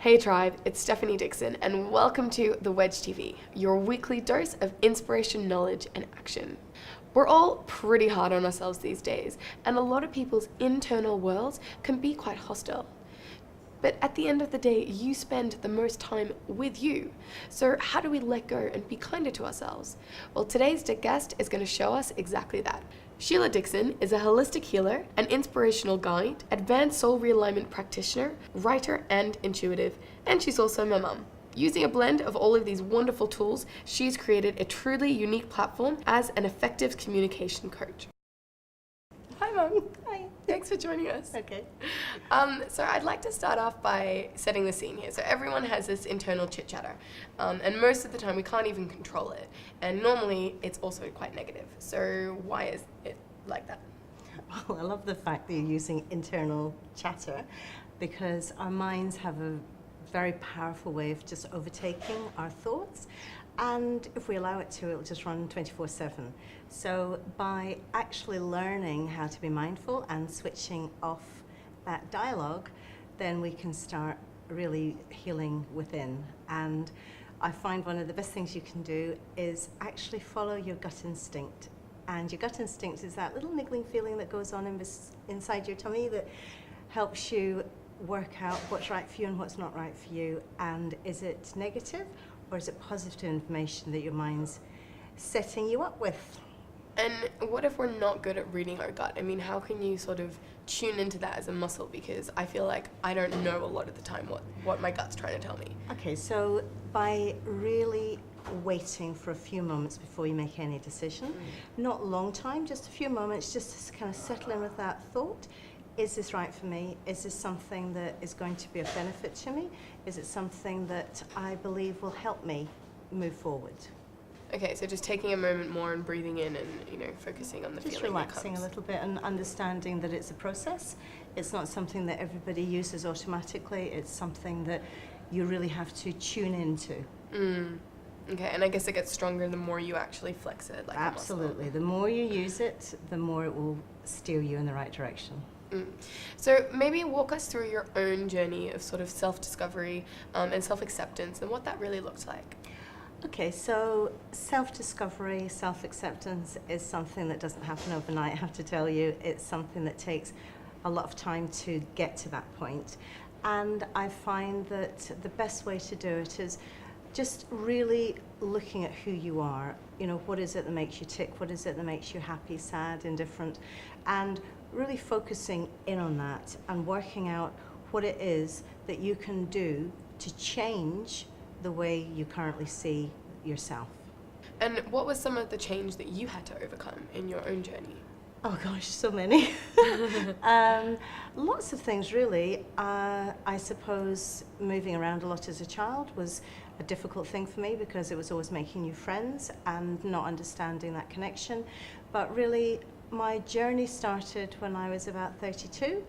Hey tribe, it's Stephanie Dickson and welcome to the Wedge TV, your weekly dose of inspiration, knowledge and action. We're all pretty hard on ourselves these days and a lot of people's internal worlds can be quite hostile. But at the end of the day, you spend the most time with you. So how do we let go and be kinder to ourselves? Well, today's guest is going to show us exactly that. Sheila Dickson is a holistic healer, an inspirational guide, advanced soul realignment practitioner, writer and intuitive, and she's also my mum. Using a blend of all of these wonderful tools, she's created a truly unique platform as an effective communication coach. Hi Mum. Hi. Thanks for joining us. Okay. So I'd like to start off by setting the scene here. So everyone has this internal chit-chatter, and most of the time we can't even control it. And normally it's also quite negative. So why is it like that? Well, I love the fact that you're using internal chatter because our minds have a very powerful way of just overtaking our thoughts. And if we allow it to, it'll just run 24/7. So by actually learning how to be mindful and switching off that dialogue, then we can start really healing within. And I find one of the best things you can do is actually follow your gut instinct. And your gut instinct is that little niggling feeling that goes on inside your tummy that helps you work out what's right for you and what's not right for you. And is it negative? Or is it positive information that your mind's setting you up with? And what if we're not good at reading our gut? I mean, how can you sort of tune into that as a muscle? Because I feel like I don't know a lot of the time what my gut's trying to tell me. Okay, so by really waiting for a few moments before you make any decision, not a long time, just a few moments, just to kind of settle in with that thought. Is this right for me? Is this something that is going to be of benefit to me? Is it something that I believe will help me move forward? Okay, so just taking a moment more and breathing in and, focusing on the feeling Just that relaxing comes. a little bit and understanding that it's a process. It's not something that everybody uses automatically. It's something that you really have to tune into. Okay, and I guess it gets stronger the more you actually flex it. Like Absolutely. The more you use it, the more it will steer you in the right direction. So maybe walk us through your own journey of sort of self-discovery and self-acceptance and what that really looks like. Okay, so self-discovery, self-acceptance is something that doesn't happen overnight, I have to tell you. It's something that takes a lot of time to get to that point. And I find that the best way to do it is just really looking at who you are. What is it that makes you tick? What is it that makes you happy, sad, indifferent? And really focusing in on that and working out what it is that you can do to change the way you currently see yourself. And what was some of the change that you had to overcome in your own journey? Oh gosh, so many. Lots of things really. I suppose moving around a lot as a child was a difficult thing for me because it was always making new friends and not understanding that connection. But really, my journey started when I was about 32,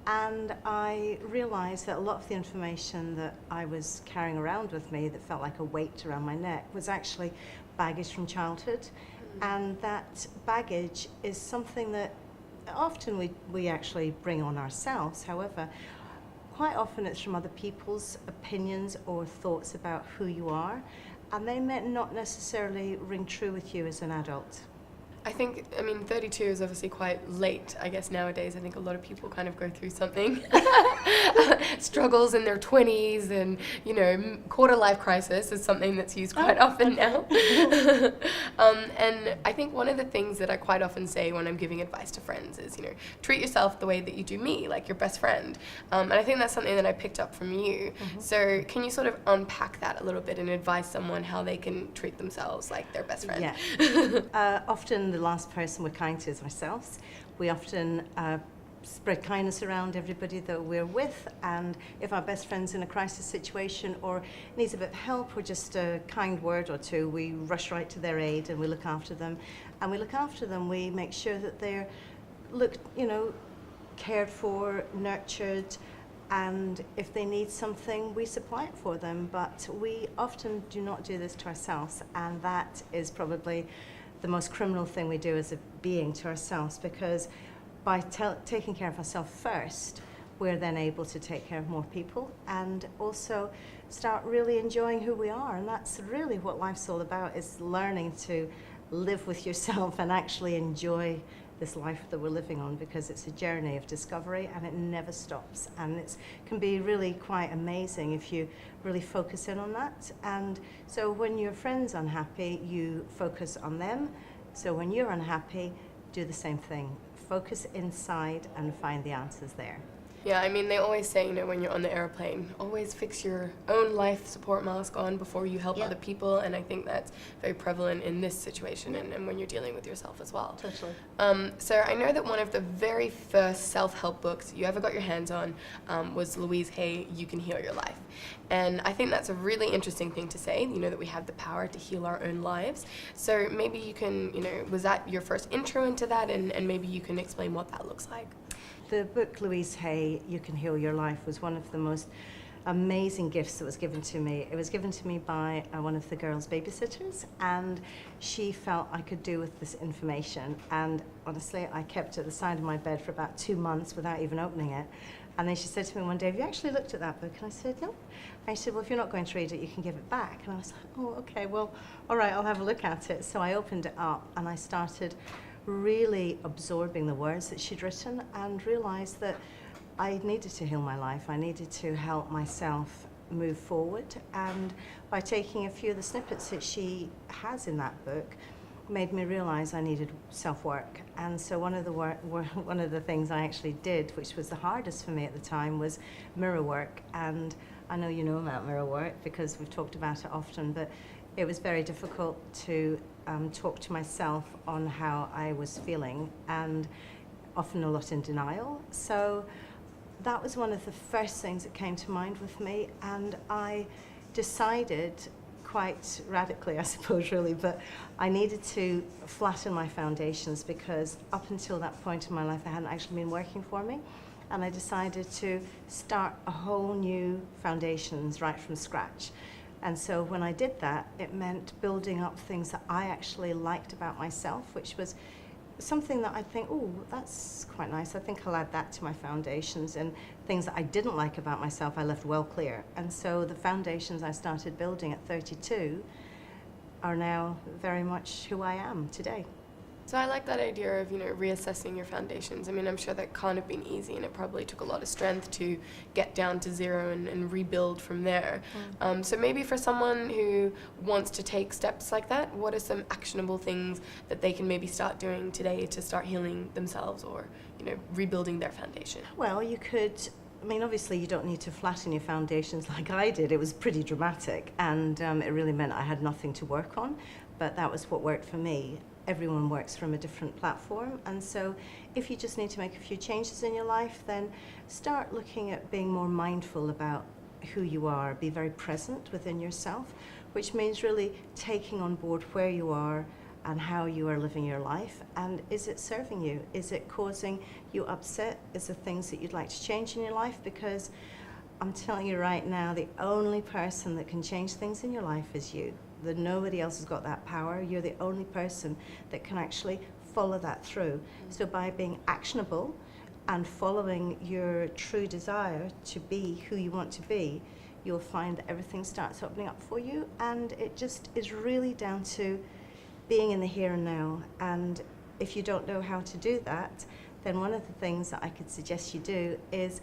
and I realized that a lot of the information that I was carrying around with me that felt like a weight around my neck was actually baggage from childhood. And that baggage is something that often we actually bring on ourselves. However, quite often it's from other people's opinions or thoughts about who you are, and they may not necessarily ring true with you as an adult. I think, 32 is obviously quite late, I guess, nowadays. I think a lot of people kind of go through something, struggles in their 20s and, quarter life crisis is something that's used quite often now. And I think one of the things that I quite often say when I'm giving advice to friends is, treat yourself the way that you do me, like your best friend. And I think that's something that I picked up from you. So can you sort of unpack that a little bit and advise someone how they can treat themselves like their best friend? Yeah. Often the last person we're kind to is ourselves. We often spread kindness around everybody that we're with, and if our best friend's in a crisis situation or needs a bit of help or just a kind word or two, we rush right to their aid and we look after them. And we look after them, we make sure that they're cared for, nurtured, and if they need something, we supply it for them. But we often do not do this to ourselves, and that is probably the most criminal thing we do as a being to ourselves, because by taking care of ourselves first, we're then able to take care of more people and also start really enjoying who we are. And that's really what life's all about, is learning to live with yourself and actually enjoy this life that we're living on, because it's a journey of discovery and it never stops. And it can be really quite amazing if you really focus in on that. And so when your friend's unhappy, you focus on them. So when you're unhappy, do the same thing. Focus inside and find the answers there. Yeah, I mean, they always say, when you're on the airplane, always fix your own life support mask on before you help other people. And I think that's very prevalent in this situation and when you're dealing with yourself as well. Totally. So I know that one of the very first self-help books you ever got your hands on was Louise Hay, You Can Heal Your Life. And I think that's a really interesting thing to say, that we have the power to heal our own lives. So maybe you can, was that your first intro into that? And maybe you can explain what that looks like. The book Louise Hay, You Can Heal Your Life, was one of the most amazing gifts that was given to me. It was given to me by one of the girls' babysitters, and she felt I could do with this information. And honestly, I kept it at the side of my bed for about 2 months without even opening it. And then she said to me one day, "Have you actually looked at that book?" And I said, "No." And she said, "Well, if you're not going to read it, you can give it back." And I was like, "Oh, okay, well, all right, I'll have a look at it." So I opened it up and I started really absorbing the words that she'd written and realized that I needed to heal my life. I needed to help myself move forward. And by taking a few of the snippets that she has in that book, made me realize I needed self-work. And so one of the things I actually did, which was the hardest for me at the time, was mirror work. And I know you know about mirror work because we've talked about it often, but it was very difficult to talk to myself on how I was feeling, and often a lot in denial. So that was one of the first things that came to mind with me, and I decided quite radically, I suppose, really, but I needed to flatten my foundations, because up until that point in my life, they hadn't actually been working for me. And I decided to start a whole new foundations right from scratch. And so when I did that, it meant building up things that I actually liked about myself, which was something that I think, oh, that's quite nice. I think I'll add that to my foundations. And things that I didn't like about myself, I left well clear. And so the foundations I started building at 32 are now very much who I am today. So I like that idea of, reassessing your foundations. I mean, I'm sure that can't have been easy, and it probably took a lot of strength to get down to zero and rebuild from there. So maybe for someone who wants to take steps like that, what are some actionable things that they can maybe start doing today to start healing themselves or, rebuilding their foundation? Well, you could, obviously you don't need to flatten your foundations like I did. It was pretty dramatic, and it really meant I had nothing to work on, but that was what worked for me. Everyone works from a different platform, and so if you just need to make a few changes in your life, then start looking at being more mindful about who you are. Be very present within yourself, which means really taking on board where you are and how you are living your life, and is it serving you? Is it causing you upset? Is there things that you'd like to change in your life? Because I'm telling you right now, the only person that can change things in your life is you. That nobody else has got that power. You're the only person that can actually follow that through. So by being actionable and following your true desire to be who you want to be, you'll find that everything starts opening up for you, and it just is really down to being in the here and now. And if you don't know how to do that, then one of the things that I could suggest you do is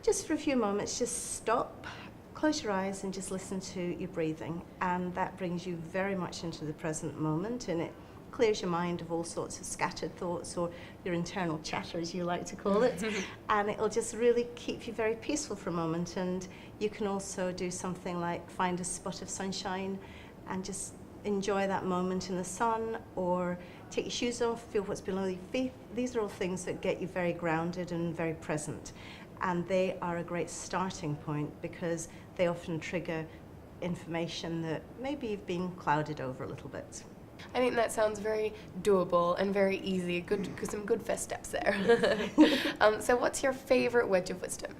just for a few moments, just stop, close your eyes and just listen to your breathing, and that brings you very much into the present moment, and it clears your mind of all sorts of scattered thoughts, or your internal chatter as you like to call it, and it'll just really keep you very peaceful for a moment. And you can also do something like find a spot of sunshine and just enjoy that moment in the sun, or take your shoes off, feel what's below your feet. These are all things that get you very grounded and very present. And they are a great starting point because they often trigger information that maybe you've been clouded over a little bit. I think that sounds very doable and very easy. Some good first steps there. So what's your favorite wedge of wisdom?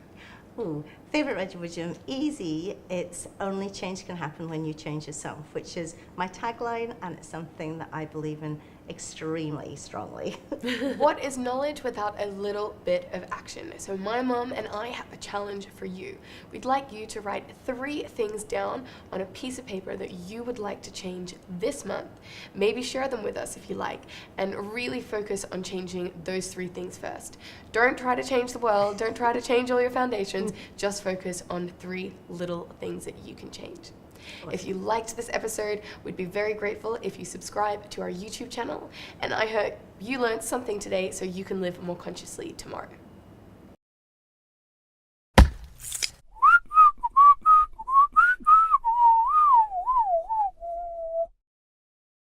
Ooh, favorite wedge of wisdom? Easy. It's only change can happen when you change yourself, which is my tagline, and it's something that I believe in extremely strongly. What is knowledge without a little bit of action? So my mum and I have a challenge for you. We'd like you to write 3 things down on a piece of paper that you would like to change this month. Maybe share them with us if you like, and really focus on changing those 3 things first. Don't try to change the world, don't try to change all your foundations, just focus on 3 little things that you can change. If you liked this episode, we'd be very grateful if you subscribe to our YouTube channel, and I hope you learned something today so you can live more consciously tomorrow.